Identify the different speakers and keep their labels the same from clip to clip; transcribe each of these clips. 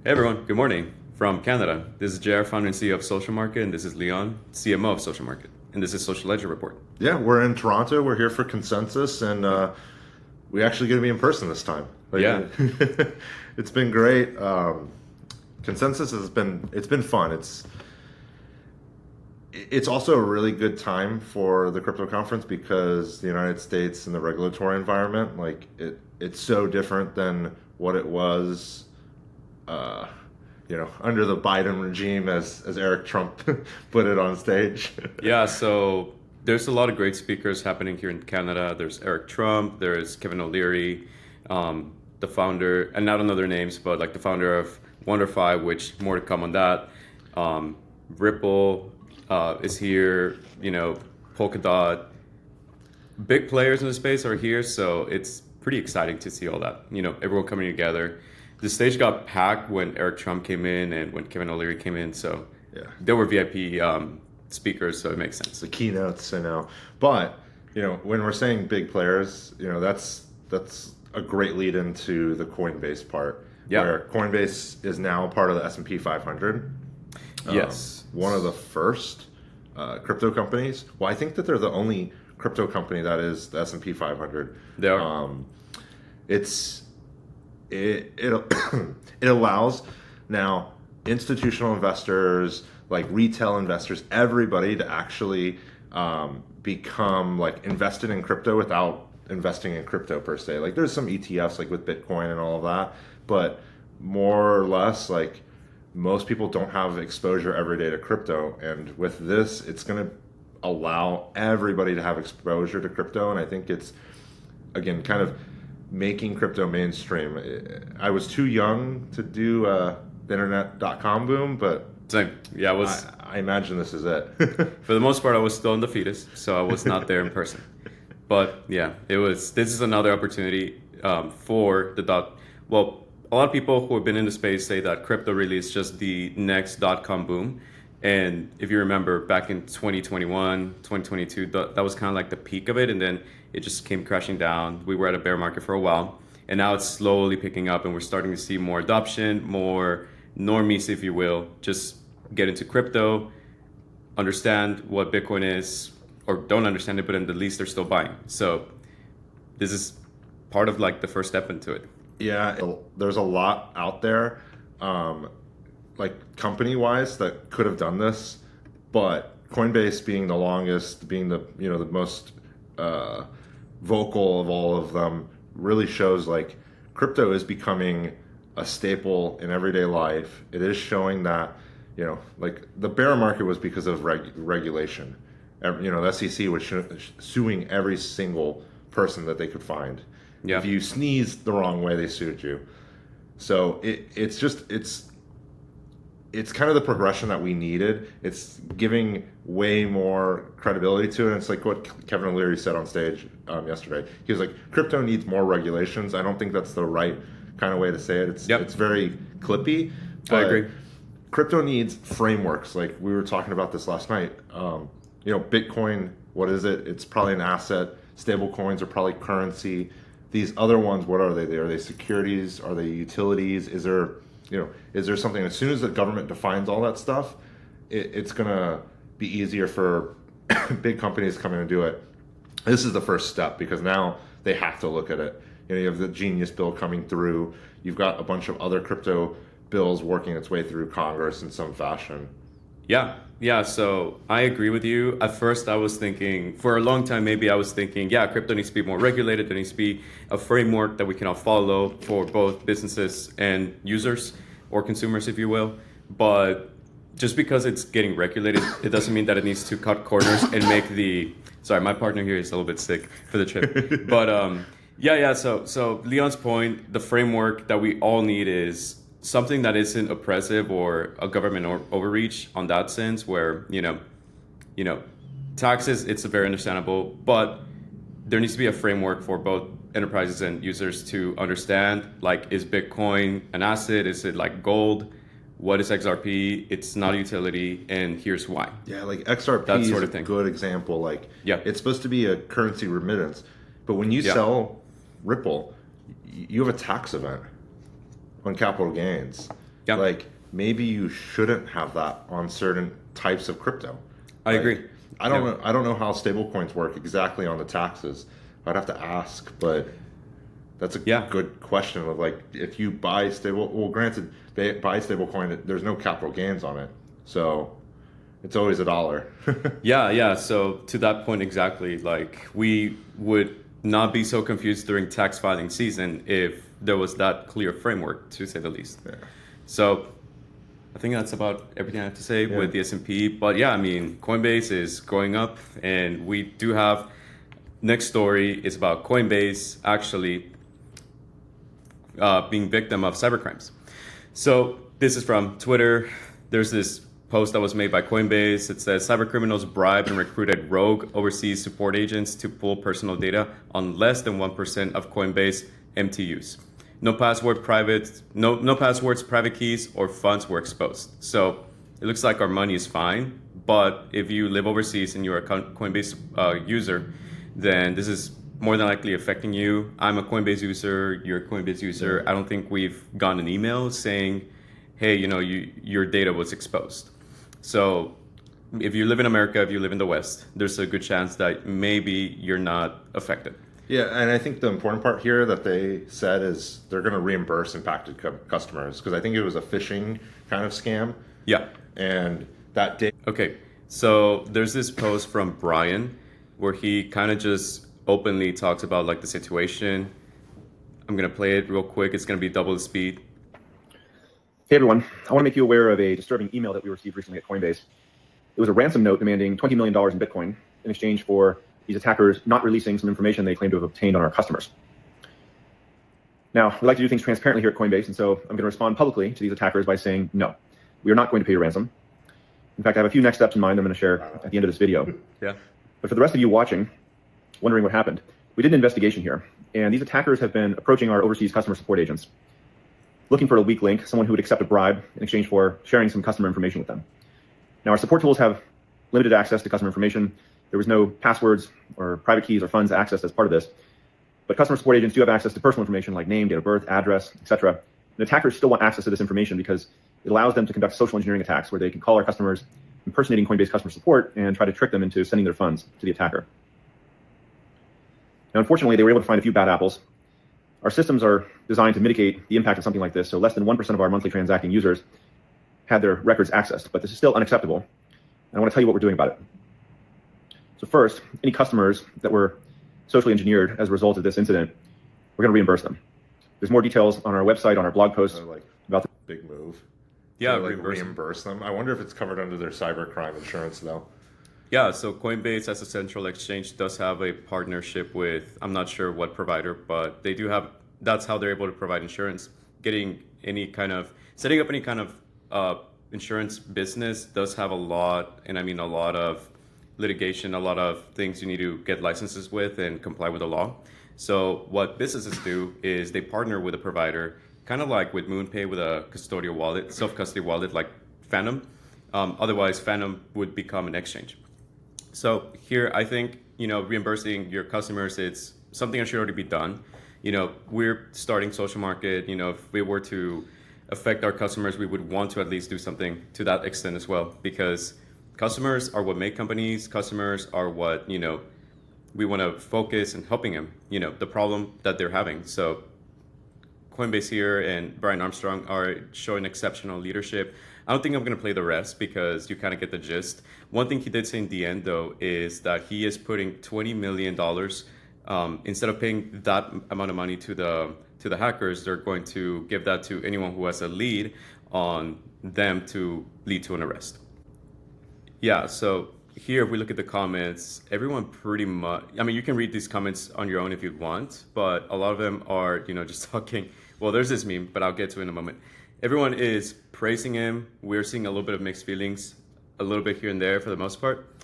Speaker 1: Hey everyone, good morning from Canada. This is JR, founder and CEO of Social Market, and this is Leon, CMO of Social Market, and this is Social Ledger Report.
Speaker 2: Yeah, we're in Toronto. We're here for Consensus, and we actually going to be in person this time.
Speaker 1: Yeah.
Speaker 2: It's been great. Consensus it's been fun. It's also a really good time for the crypto conference because the United States and the regulatory environment, it's so different than what it was, under the Biden regime, as Eric Trump put it on stage.
Speaker 1: Yeah, so there's a lot of great speakers happening here in Canada. There's Eric Trump, there's Kevin O'Leary, the founder, and not on other names, but like the founder of Wonderfly, which more to come on that. Ripple is here, Polkadot. Big players in the space are here, so it's pretty exciting to see all that. Everyone coming together. The stage got packed when Eric Trump came in and when Kevin O'Leary came in, so
Speaker 2: Yeah.
Speaker 1: there were VIP speakers, so it makes sense.
Speaker 2: The keynotes, I know. But, when we're saying big players, that's a great lead into the Coinbase part.
Speaker 1: Yeah.
Speaker 2: Where Coinbase is now part of the S&P 500.
Speaker 1: Yes.
Speaker 2: One of the first crypto companies. Well, I think that they're the only crypto company that is the S&P 500.
Speaker 1: They are.
Speaker 2: It it allows now institutional investors, like retail investors, everybody to actually become like invested in crypto without investing in crypto per se. Like there's some ETFs like with Bitcoin and all of that, but more or less like most people don't have exposure every day to crypto. And with this, it's going to allow everybody to have exposure to crypto. And I think it's, again, kind of making crypto mainstream. I was too young to do the internet.com boom, but
Speaker 1: Same. Yeah,
Speaker 2: I imagine this is it.
Speaker 1: for the most part, I was still in the fetus, so I was not there in person. But yeah, this is another opportunity for well, a lot of people who have been in the space say that crypto really is just the next .com boom. And if you remember back in 2021, 2022, that was kind of like the peak of it. And then it just came crashing down. We were at a bear market for a while. And now it's slowly picking up and we're starting to see more adoption, more normies, if you will, just get into crypto, understand what Bitcoin is, or don't understand it, but at the least they're still buying. So this is part of like the first step into it.
Speaker 2: Yeah, there's a lot out there, like company-wise, that could have done this, but Coinbase being the longest, being the the most vocal of all of them, really shows like crypto is becoming a staple in everyday life. It is showing that like the bear market was because of regulation. The SEC was suing every single person that they could find.
Speaker 1: Yeah.
Speaker 2: If you sneezed the wrong way, they sued you. So it's kind of the progression that we needed. It's giving way more credibility to it. And it's like what Kevin O'Leary said on stage yesterday. He was like, crypto needs more regulations. I don't think that's the right kind of way to say it. It's very clippy.
Speaker 1: I agree.
Speaker 2: Crypto needs frameworks. Like we were talking about this last night. Bitcoin, what is it? It's probably an asset. Stable coins are probably currency. These other ones, what are they? Are they securities? Are they utilities? Is there something, as soon as the government defines all that stuff, it's going to be easier for big companies coming to do it. This is the first step because now they have to look at it. You have the Genius bill coming through. You've got a bunch of other crypto bills working its way through Congress in some fashion.
Speaker 1: Yeah, so I agree with you. At first, I was thinking, for a long time, maybe I was thinking, yeah, crypto needs to be more regulated. There needs to be a framework that we can all follow for both businesses and users or consumers, if you will. But just because it's getting regulated, it doesn't mean that it needs to cut corners and make sorry, my partner here is a little bit sick for the trip. But so Leon's point, the framework that we all need is something that isn't oppressive or a government overreach on that sense where, taxes, it's very understandable, but there needs to be a framework for both enterprises and users to understand, like, is Bitcoin an asset? Is it like gold? What is XRP? It's not a utility, and here's why.
Speaker 2: Yeah, like XRP
Speaker 1: That
Speaker 2: is
Speaker 1: sort of
Speaker 2: a
Speaker 1: thing.
Speaker 2: good example. Like,
Speaker 1: Yeah.
Speaker 2: it's supposed to be a currency remittance, but when you sell Ripple, you have a tax event on capital gains.
Speaker 1: Yeah.
Speaker 2: Like maybe you shouldn't have that on certain types of crypto.
Speaker 1: I agree.
Speaker 2: I don't know. I don't know how stablecoins work exactly on the taxes. I'd have to ask, but that's a good question. Of like, if you buy well, granted, they buy stablecoin, there's no capital gains on it, so it's always $1.
Speaker 1: Yeah. So to that point exactly, like we would not be so confused during tax filing season if there was that clear framework, to say the least.
Speaker 2: Yeah.
Speaker 1: So I think that's about everything I have to say with the S&P. But yeah, I mean, Coinbase is going up, and we do have next story is about Coinbase actually being victim of cybercrimes. So this is from Twitter. There's this post that was made by Coinbase. It says cybercriminals bribed and recruited rogue overseas support agents to pull personal data on less than 1% of Coinbase MTUs. No passwords, private keys, or funds were exposed. So it looks like our money is fine. But if you live overseas and you're a Coinbase user, then this is more than likely affecting you. I'm a Coinbase user. You're a Coinbase user. I don't think we've gotten an email saying, hey, your data was exposed. So if you live in America, if you live in the West, there's a good chance that maybe you're not affected.
Speaker 2: Yeah, and I think the important part here that they said is they're going to reimburse impacted customers, because I think it was a phishing kind of scam.
Speaker 1: Yeah.
Speaker 2: And that data.
Speaker 1: Okay, so there's this post from Brian where he kind of just openly talks about like the situation. I'm going to play it real quick. It's going to be double the speed.
Speaker 3: Hey everyone, I want to make you aware of a disturbing email that we received recently at Coinbase. It was a ransom note demanding $20 million in Bitcoin in exchange for these attackers not releasing some information they claim to have obtained on our customers. Now, we like to do things transparently here at Coinbase, and so I'm going to respond publicly to these attackers by saying, no, we are not going to pay your ransom. In fact, I have a few next steps in mind I'm going to share at the end of this video.
Speaker 1: Yeah.
Speaker 3: But for the rest of you watching, wondering what happened, we did an investigation here, and these attackers have been approaching our overseas customer support agents, looking for a weak link, someone who would accept a bribe in exchange for sharing some customer information with them. Now, our support tools have limited access to customer information. There was no passwords or private keys or funds accessed as part of this. But customer support agents do have access to personal information like name, date of birth, address, etc. And attackers still want access to this information because it allows them to conduct social engineering attacks where they can call our customers impersonating Coinbase customer support and try to trick them into sending their funds to the attacker. Now, unfortunately, they were able to find a few bad apples. Our systems are designed to mitigate the impact of something like this, so less than 1% of our monthly transacting users had their records accessed, but this is still unacceptable. And I want to tell you what we're doing about it. So first, any customers that were socially engineered as a result of this incident, we're going to reimburse them. There's more details on our website, on our blog post about the
Speaker 2: big move.
Speaker 1: Yeah,
Speaker 2: like reimburse them. I wonder if it's covered under their cybercrime insurance though.
Speaker 1: Yeah, so Coinbase as a central exchange does have a partnership with, I'm not sure what provider, but they do have, that's how they're able to provide insurance. Setting up any kind of insurance business does have a lot of litigation, a lot of things you need to get licenses with and comply with the law. So what businesses do is they partner with a provider, kind of like with MoonPay with a custodial wallet, self-custody wallet like Phantom. Otherwise, Phantom would become an exchange. So here, I think, reimbursing your customers, it's something that should already be done. We're starting Social Market. If we were to affect our customers, we would want to at least do something to that extent as well, because customers are what make companies. Customers are what, we want to focus on helping them, the problem that they're having. So Coinbase here and Brian Armstrong are showing exceptional leadership. I don't think I'm going to play the rest because you kind of get the gist. One thing he did say in the end, though, is that he is putting $20 million. Instead of paying that amount of money to the hackers, they're going to give that to anyone who has a lead on them to lead to an arrest. Yeah, so here, if we look at the comments, everyone pretty much, you can read these comments on your own if you want, but a lot of them are, just talking. Well, there's this meme, but I'll get to it in a moment. Everyone is praising him. We're seeing a little bit of mixed feelings, a little bit here and there for the most part.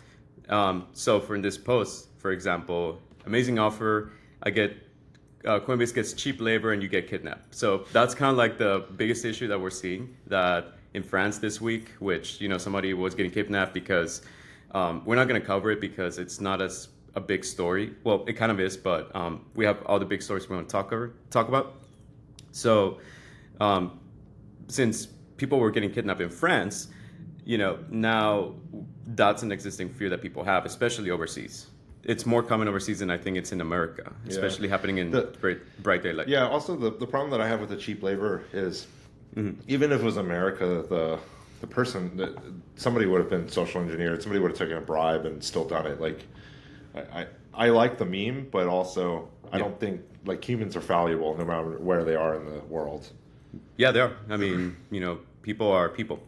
Speaker 1: So in this post, for example, amazing offer. Coinbase gets cheap labor and you get kidnapped. So that's kind of like the biggest issue that we're seeing, that in France this week, which, somebody was getting kidnapped because we're not going to cover it because it's not as a big story. Well, it kind of is, but we have all the big stories we want to talk about. So since people were getting kidnapped in France, now that's an existing fear that people have, especially overseas. It's more common overseas than I think it's in America, especially happening in bright daylight.
Speaker 2: Yeah, also the problem that I have with the cheap labor is even if it was America, the person, somebody would have been social engineered, somebody would have taken a bribe and still done it. Like, I like the meme, but also I don't think, like, humans are valuable no matter where they are in the world.
Speaker 1: Yeah, they are. I mean, people are people,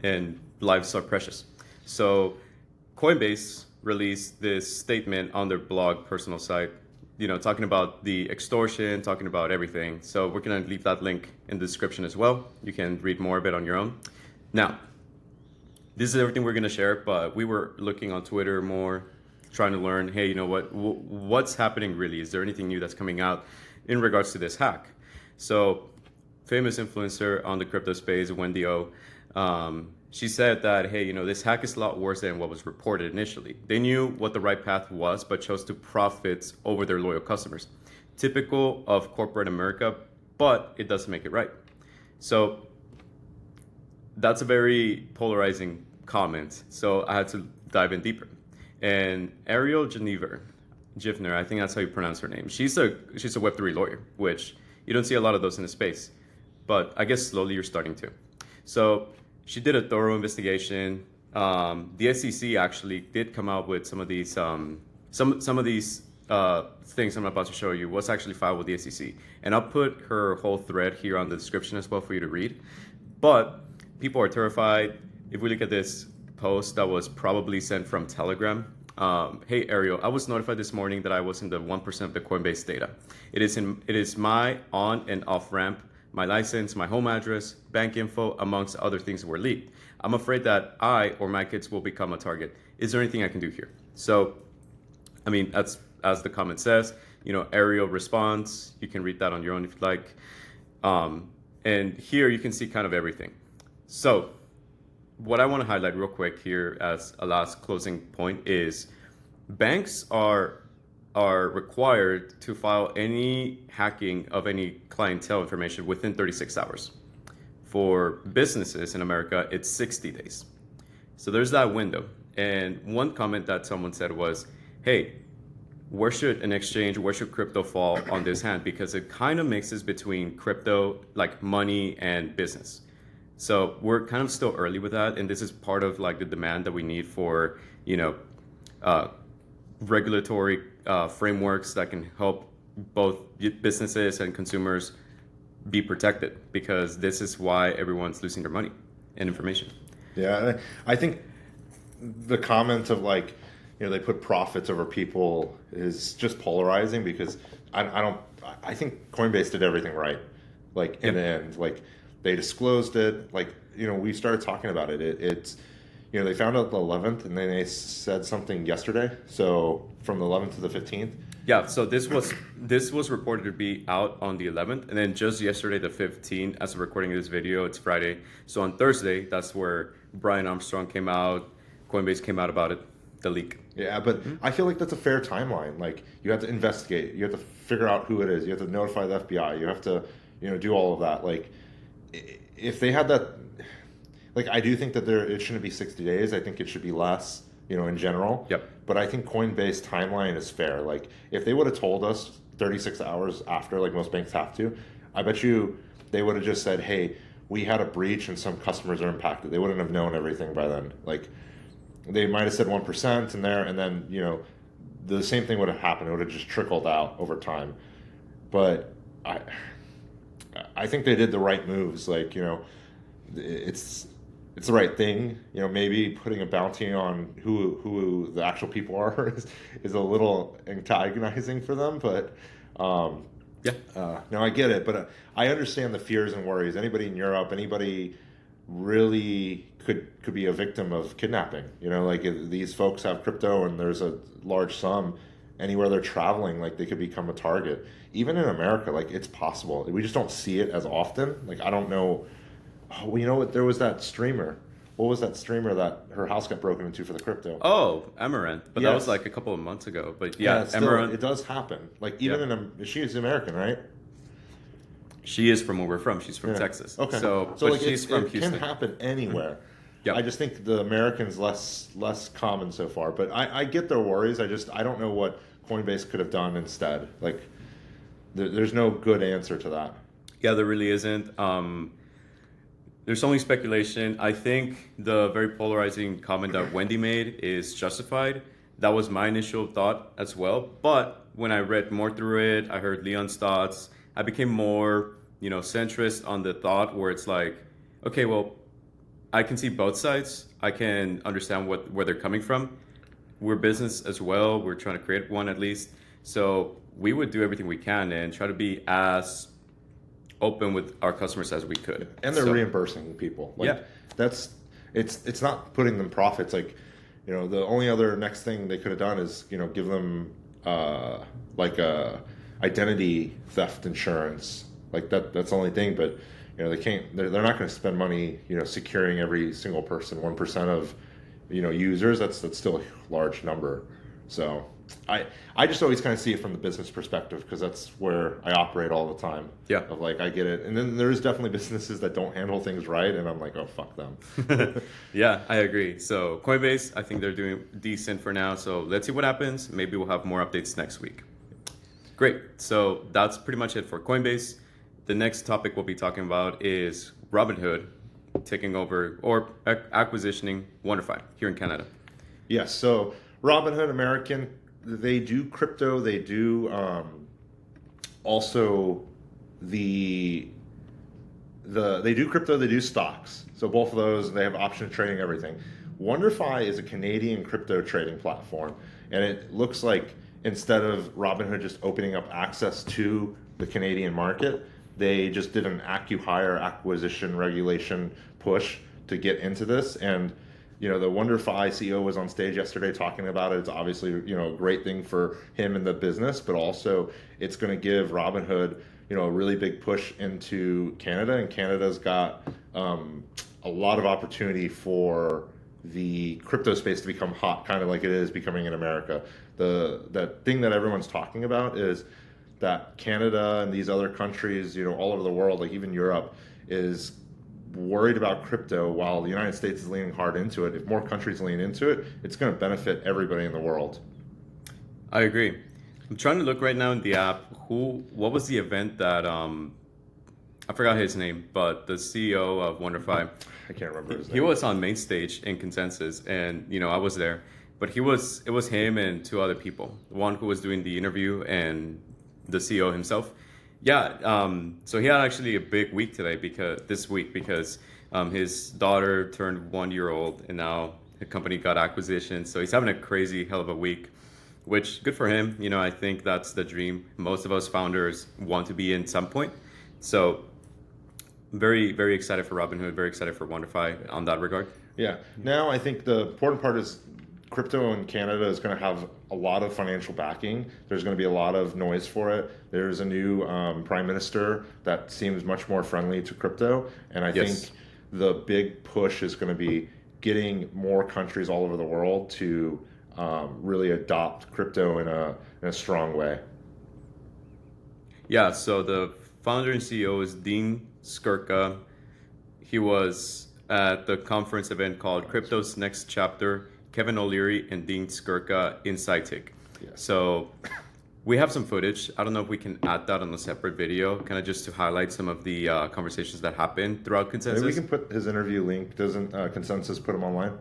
Speaker 1: and lives are precious. So Coinbase released this statement on their blog personal site, talking about the extortion, talking about everything. So we're going to leave that link in the description as well. You can read more of it on your own. Now, this is everything we're going to share, but we were looking on Twitter more, trying to learn, hey, what's happening really? Is there anything new that's coming out in regards to this hack? So famous influencer on the crypto space, Wendy O, she said that, hey, this hack is a lot worse than what was reported initially. They knew what the right path was, but chose to profit over their loyal customers. Typical of corporate America, but it doesn't make it right. So that's a very polarizing comment. So I had to dive in deeper. And Ariel Jivner, I think that's how you pronounce her name. She's a Web3 lawyer, which you don't see a lot of those in the space, but I guess slowly you're starting to. So she did a thorough investigation. The SEC actually did come out with some of these some of these things I'm about to show you was actually filed with the SEC, and I'll put her whole thread here on the description as well for you to read. But people are terrified. If we look at this post that was probably sent from Telegram. Hey Ariel, I was notified this morning that I was in the 1% of the Coinbase data. It is my on and off ramp, my license, my home address, bank info, amongst other things were leaked. I'm afraid that I or my kids will become a target. Is there anything I can do here? So, I mean, that's as the comment says. Ariel responds. You can read that on your own if you'd like. And here you can see kind of everything. So, what I want to highlight real quick here as a last closing point is banks are required to file any hacking of any clientele information within 36 hours. For businesses in America, it's 60 days. So there's that window. And one comment that someone said was, hey, where should crypto fall on this hand? Because it kind of mixes between crypto, like money, and business. So we're kind of still early with that, and this is part of like the demand that we need for, regulatory frameworks that can help both businesses and consumers be protected, because this is why everyone's losing their money and information.
Speaker 2: Yeah, I think the comment of like, they put profits over people is just polarizing, because I think Coinbase did everything right. Like in the end, like they disclosed it, like, we started talking about it. It's, they found out the 11th, and then they said something yesterday. So from the 11th to the 15th.
Speaker 1: Yeah. So this was reported to be out on the 11th, and then just yesterday, the 15th, as of recording this video, it's Friday. So on Thursday, that's where Brian Armstrong came out. Coinbase came out about it, the leak.
Speaker 2: Yeah, but I feel like that's a fair timeline. Like, you have to investigate, you have to figure out who it is, you have to notify the FBI, you have to, do all of that. Like, if they had that, like, I do think that it shouldn't be 60 days. I think it should be less, in general.
Speaker 1: Yep.
Speaker 2: But I think Coinbase timeline is fair. Like, if they would have told us 36 hours after, like most banks have to, I bet you they would have just said, hey, we had a breach and some customers are impacted. They wouldn't have known everything by then. Like, they might have said 1% in there, and then, the same thing would have happened. It would have just trickled out over time. But I think they did the right moves. Like, it's the right thing. Maybe putting a bounty on who the actual people are is a little antagonizing for them. But no, I get it. But I understand the fears and worries. Anybody in Europe, anybody really could be a victim of kidnapping. Like, if these folks have crypto and there's a large sum, anywhere they're traveling, like, they could become a target. Even in America, like, it's possible. We just don't see it as often. Like, I don't know. Oh, well, there was that streamer. What was that streamer that her house got broken into for the crypto?
Speaker 1: Oh, Amaranth. But that was like a couple of months ago. But yeah,
Speaker 2: Amaranth. It does happen. Like, even she's American, right?
Speaker 1: She is from where we're from. She's from Texas.
Speaker 2: Okay.
Speaker 1: So
Speaker 2: So
Speaker 1: but
Speaker 2: like
Speaker 1: she's from
Speaker 2: it
Speaker 1: Houston.
Speaker 2: can happen anywhere.
Speaker 1: Yeah.
Speaker 2: I just think the Americans less common so far. But I get their worries. I don't know what Coinbase could have done instead. Like there's no good answer to that.
Speaker 1: Yeah, there really isn't. There's only speculation. I think the very polarizing comment that Wendy made is justified. That was my initial thought as well. But when I read more through it, I heard Leon's thoughts. I became more, centrist on the thought where it's like, okay, well, I can see both sides. I can understand where they're coming from. We're business as well. We're trying to create one at least. So we would do everything we can and try to be as open with our customers as we could.
Speaker 2: And they're reimbursing people. Like,
Speaker 1: yeah.
Speaker 2: It's not putting them profits. Like, the only other next thing they could have done is, give them like a identity theft insurance. Like that's the only thing. But they can't. They're not going to spend money, securing every single person. 1% of, users. That's still a large number. So I just always kind of see it from the business perspective because that's where I operate all the time.
Speaker 1: Yeah.
Speaker 2: Of like I get it, and then there's definitely businesses that don't handle things right, and I'm like, oh fuck them.
Speaker 1: Yeah, I agree. So Coinbase, I think they're doing decent for now. So let's see what happens. Maybe we'll have more updates next week. Great. So that's pretty much it for Coinbase. The next topic we'll be talking about is Robinhood taking over or acquisitioning Wonderfly here in Canada.
Speaker 2: Yes. So Robinhood, American, they do crypto. They do also they do crypto. They do stocks. So both of those, they have option trading, everything. Wonderfly is a Canadian crypto trading platform, and it looks like instead of Robinhood just opening up access to the Canadian market, they just did an acqui-hire acquisition regulation push to get into this. And the Wonderfly CEO was on stage yesterday talking about it. It's obviously a great thing for him and the business, but also it's going to give Robinhood a really big push into Canada, and Canada's got a lot of opportunity for the crypto space to become hot, kind of like it is becoming in America. That thing that everyone's talking about is that Canada and these other countries, all over the world, like even Europe, is worried about crypto while the United States is leaning hard into it. If more countries lean into it, it's going to benefit everybody in the world.
Speaker 1: I agree. I'm trying to look right now in the app. What was the event that I forgot his name, but the CEO of Wonderfly.
Speaker 2: I can't remember his name.
Speaker 1: He was on main stage in Consensus, and I was there. But it was him and two other people. One who was doing the interview and the CEO himself. Yeah, so he had actually a big week this week because his daughter turned 1 year old, and now the company got acquisition. So he's having a crazy hell of a week, which good for him. I think that's the dream most of us founders want to be in some point. So very, very excited for Robinhood, very excited for Wonderfly on that regard.
Speaker 2: Yeah. Now I think the important part is crypto in Canada is going to have a lot of financial backing. There's going to be a lot of noise for it. There's a new prime minister that seems much more friendly to crypto. And I think the big push is going to be getting more countries all over the world to really adopt crypto in a strong way.
Speaker 1: Yeah, so the founder and CEO is Dean Skirka. He was at the conference event called Crypto's Next Chapter, Kevin O'Leary and Dean Skirka Inside Take.
Speaker 2: Yeah.
Speaker 1: So we have some footage. I don't know if we can add that on a separate video, kind of just to highlight some of the conversations that happened throughout Consensus.
Speaker 2: Maybe we can put his interview link. Doesn't Consensus put him online?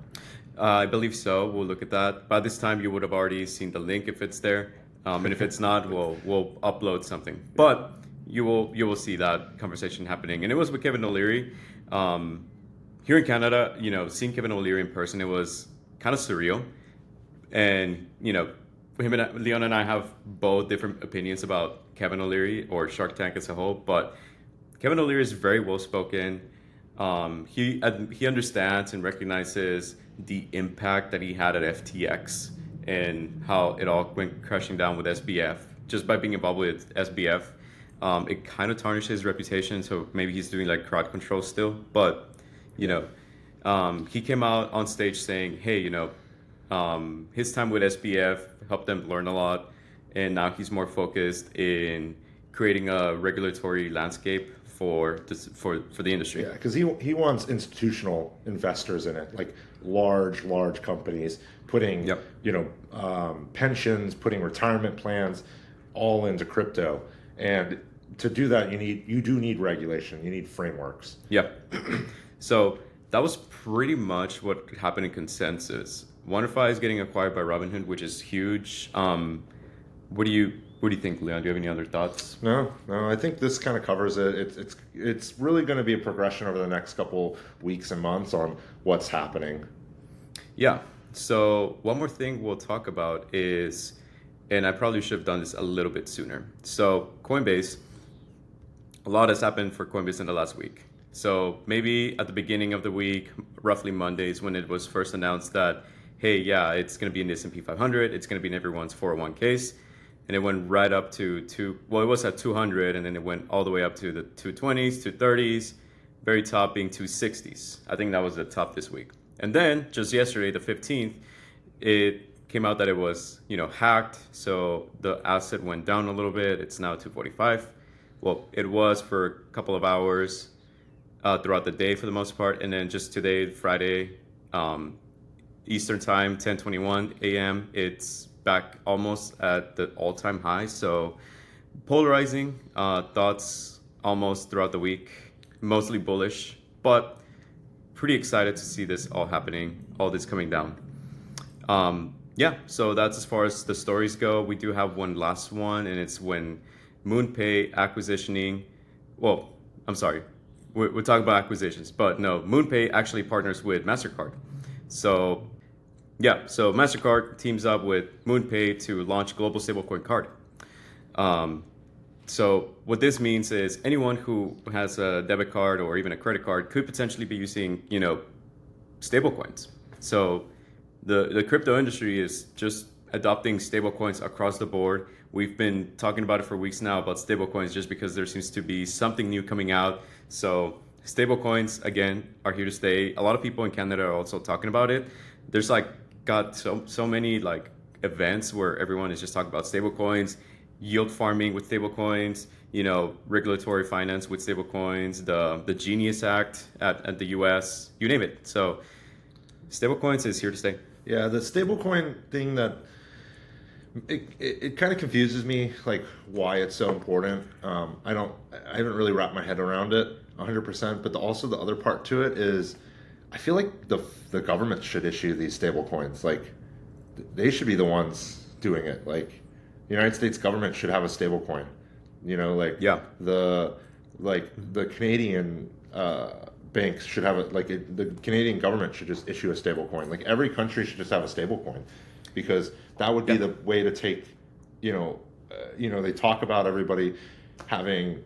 Speaker 1: I believe so. We'll look at that. By this time, you would have already seen the link if it's there. And if it's not, we'll upload something. But you will see that conversation happening. And it was with Kevin O'Leary. Here in Canada, seeing Kevin O'Leary in person, it was kind of surreal. And, him and Leon and I have both different opinions about Kevin O'Leary or Shark Tank as a whole. But Kevin O'Leary is very well spoken. He understands and recognizes the impact that he had at FTX and how it all went crashing down with SBF. Just by being involved with SBF, it kind of tarnished his reputation. So maybe he's doing like crowd control still. But, he came out on stage saying, hey, his time with SBF helped them learn a lot. And now he's more focused in creating a regulatory landscape for this, for the industry.
Speaker 2: Yeah, because he wants institutional investors in it, like large companies putting
Speaker 1: Yep.
Speaker 2: pensions, putting retirement plans all into crypto. And to do that, you do need regulation. You need frameworks.
Speaker 1: Yep. So that was pretty much what happened in consensus. Wonderfly is getting acquired by Robinhood, which is huge. What do you think, Leon? Do you have any other thoughts?
Speaker 2: No, I think this kind of covers it. It's really going to be a progression over the next couple weeks and months on what's happening.
Speaker 1: Yeah. So one more thing we'll talk about is, and I probably should have done this a little bit sooner. So Coinbase, a lot has happened for Coinbase in the last week. So maybe at the beginning of the week, roughly Mondays, when it was first announced that, hey, yeah, it's going to be in the S&P 500, it's going to be in everyone's 401ks. And it went right up to it was at 200, and then it went all the way up to the 220s, 230s, very top being 260s. I think that was the top this week. And then just yesterday, the 15th, it came out that it was, hacked. So the asset went down a little bit. It's now 245. Well, it was for a couple of hours throughout the day for the most part. And then just today, Friday, Eastern time, 10:21 a.m., it's back almost at the all-time high. So polarizing thoughts almost throughout the week, mostly bullish, but pretty excited to see this all happening, all this coming down. Yeah, so that's as far as the stories go. We do have one last one, and it's when MoonPay acquisitioning. Well, I'm sorry, we're talking about acquisitions, but no, MoonPay actually partners with MasterCard. So yeah, so MasterCard teams up with MoonPay to launch global stablecoin card. So what this means is anyone who has a debit card or even a credit card could potentially be using, stablecoins. So the crypto industry is just adopting stablecoins across the board. We've been talking about it for weeks now about stablecoins just because there seems to be something new coming out. So stablecoins, again, are here to stay. A lot of people in Canada are also talking about it. There's got so many events where everyone is just talking about stablecoins, yield farming with stablecoins, regulatory finance with stablecoins, the Genius Act at the US, you name it. So stablecoins is here to stay.
Speaker 2: Yeah, the stablecoin thing that it kind of confuses me, why it's so important. I haven't really wrapped my head around it 100%. But also the other part to it is, I feel like the government should issue these stablecoins. They should be the ones doing it. The United States government should have a stablecoin.
Speaker 1: Yeah.
Speaker 2: The Canadian banks should have it. The Canadian government should just issue a stablecoin. Every country should just have a stablecoin, because that would be the way to take. They talk about everybody having.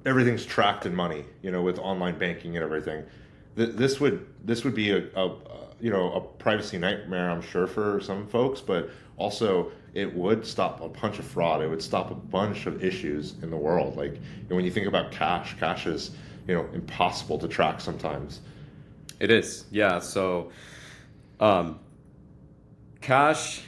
Speaker 2: Everything's tracked in money, with online banking and everything. This would be a privacy nightmare, I'm sure, for some folks, but also it would stop a bunch of fraud. It would stop a bunch of issues in the world. When you think about cash is, impossible to track sometimes.
Speaker 1: It is, yeah. So, cash.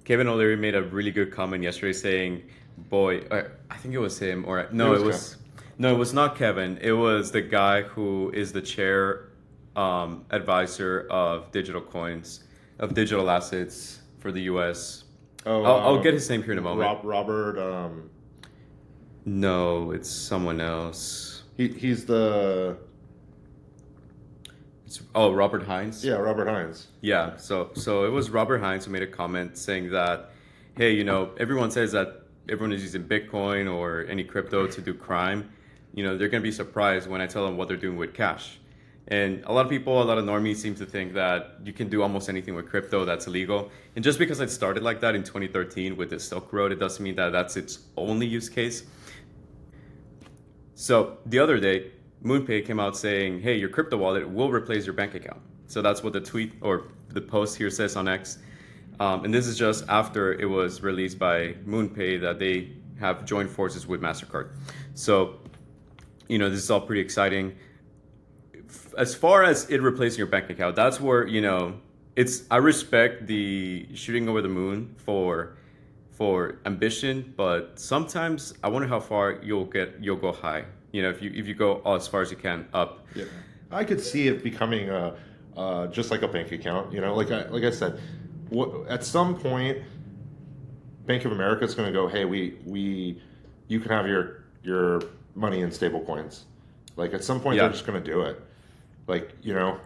Speaker 1: Kevin O'Leary made a really good comment yesterday saying, "Boy, I think it was him, or no, it was not Kevin. It was the guy who is the chair advisor of digital coins, of digital assets for the U.S. Oh, I'll get his name here in a moment.
Speaker 2: Robert.
Speaker 1: No, it's someone else.
Speaker 2: He's the.
Speaker 1: Robert Hines.
Speaker 2: Yeah, Robert Hines.
Speaker 1: Yeah, so it was Robert Hines who made a comment saying that, hey, everyone says that everyone is using Bitcoin or any crypto to do crime. They're going to be surprised when I tell them what they're doing with cash. And a lot of normies seem to think that you can do almost anything with crypto that's illegal. And just because it started like that in 2013 with the Silk Road, it doesn't mean that that's its only use case. So the other day, MoonPay came out saying, hey, your crypto wallet will replace your bank account. So that's what the tweet or the post here says on X. And this is just after it was released by MoonPay that they have joined forces with MasterCard. So, this is all pretty exciting. As far as it replacing your bank account, that's where, I respect the shooting over the moon for for ambition, but sometimes I wonder how far you'll go high. You know, if you go as far as you can up.
Speaker 2: Yeah, I could see it becoming just like a bank account. You know, like I said, at some point, Bank of America is going to go, hey, you can have your money in stable coins. Like at some point, they're just going to do it. Like, you know,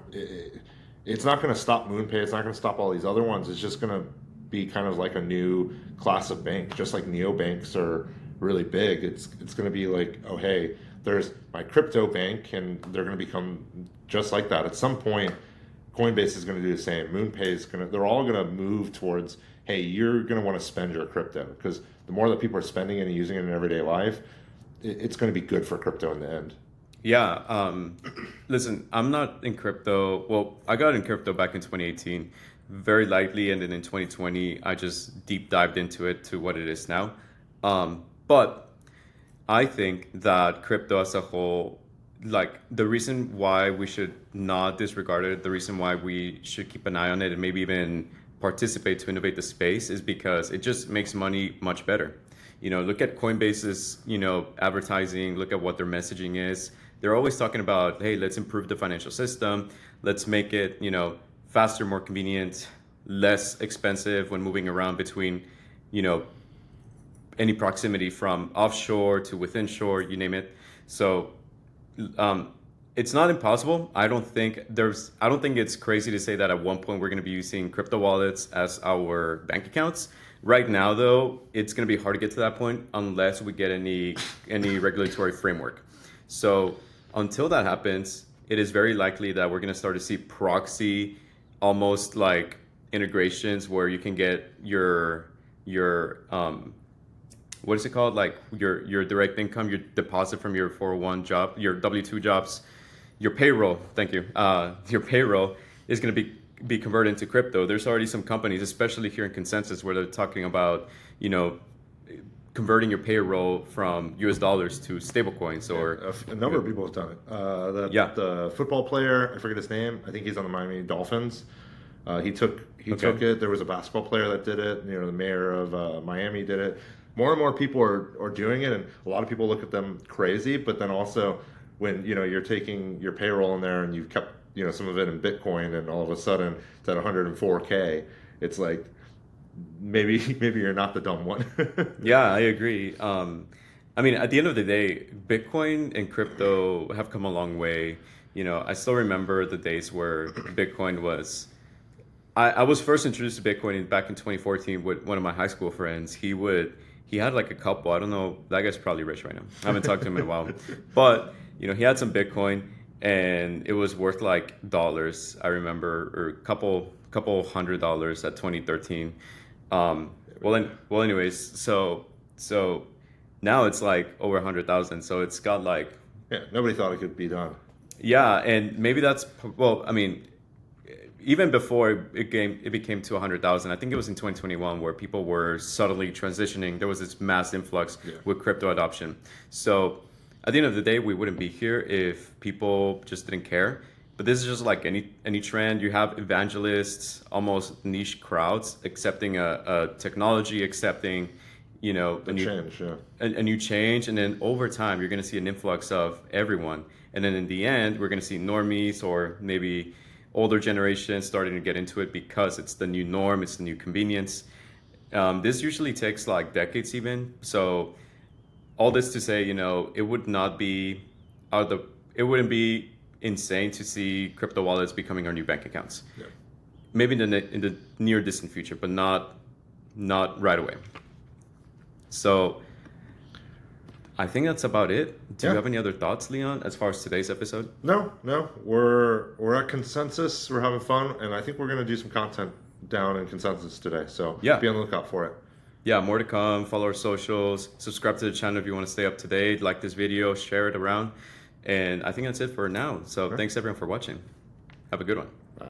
Speaker 2: it's not going to stop MoonPay. It's not going to stop all these other ones. It's just going to be kind of like a new class of bank, just like neobanks are really big. It's going to be like, oh, hey, there's my crypto bank, and they're going to become just like that. At some point, Coinbase is going to do the same. MoonPay is going to, they're all going to move towards, hey, you're going to want to spend your crypto, because the more that people are spending it and using it in everyday life, it's going to be good for crypto in the end.
Speaker 1: Yeah. Listen, I'm not in crypto. Well, I got in crypto back in 2018, very lightly. And then in 2020, I just deep dived into it to what it is now. But I think that crypto as a whole, like the reason why we should not disregard it, the reason why we should keep an eye on it and maybe even participate to innovate the space is because it just makes money much better. You know, look at Coinbase's, you know, advertising, look at what their messaging is. They're always talking about, hey, let's improve the financial system. Let's make it, you know, faster, more convenient, less expensive when moving around between, you know, any proximity from offshore to within shore, you name it. So it's not impossible. I don't think it's crazy to say that at one point we're going to be using crypto wallets as our bank accounts. Right now, though, it's going to be hard to get to that point unless we get any regulatory framework. So until that happens, it is very likely that we're going to start to see proxy, almost like integrations where you can get your what is it called? Like your direct income, your deposit from your 401 job, your W-2 jobs, your payroll. Thank you. Your payroll is going to be converted into crypto. There's already some companies, especially here in Consensus, where they're talking about, you know, converting your payroll from US dollars to stablecoins. Or
Speaker 2: a number of people have done it. The football player, I forget his name. I think he's on the Miami Dolphins. He took it. There was a basketball player that did it. You know, the mayor of Miami did it. More and more people are doing it, and a lot of people look at them crazy. But then also, when you know you're taking your payroll in there and you've kept some of it in Bitcoin, and all of a sudden it's at 104K, it's like maybe you're not the dumb one.
Speaker 1: Yeah, I agree. I mean, at the end of the day, Bitcoin and crypto have come a long way. You know, I still remember the days where Bitcoin was. I was first introduced to Bitcoin back in 2014 with one of my high school friends. He had like a couple. I don't know. That guy's probably rich right now. I haven't talked to him in a while. But, you know, he had some Bitcoin and it was worth like dollars, I remember, or a couple $100 at 2013. Well, anyways, so now it's like over 100,000. So it's got like.
Speaker 2: Yeah, nobody thought it could be done.
Speaker 1: Yeah. And maybe that's, well, I mean, even before it became to 100,000, I think it was in 2021 where people were subtly transitioning. There was this mass influx with crypto adoption. So at the end of the day, we wouldn't be here if people just didn't care. But this is just like any trend. You have evangelists, almost niche crowds, accepting a technology, accepting, you know, a new change. And then over time, you're going to see an influx of everyone. And then in the end, we're going to see normies or maybe older generations starting to get into it because it's the new norm, it's the new convenience. This usually takes like decades even. So all this to say, you know, it wouldn't be insane to see crypto wallets becoming our new bank accounts. Yeah. Maybe in the near distant future, but not right away. So I think that's about it. Do you have any other thoughts, Leon, as far as today's episode?
Speaker 2: No. We're at Consensus. We're having fun, and I think we're going to do some content down in Consensus today. So be on the lookout for it.
Speaker 1: Yeah, more to come. Follow our socials. Subscribe to the channel if you want to stay up to date. Like this video. Share it around. And I think that's it for now. So thanks, everyone, for watching. Have a good one.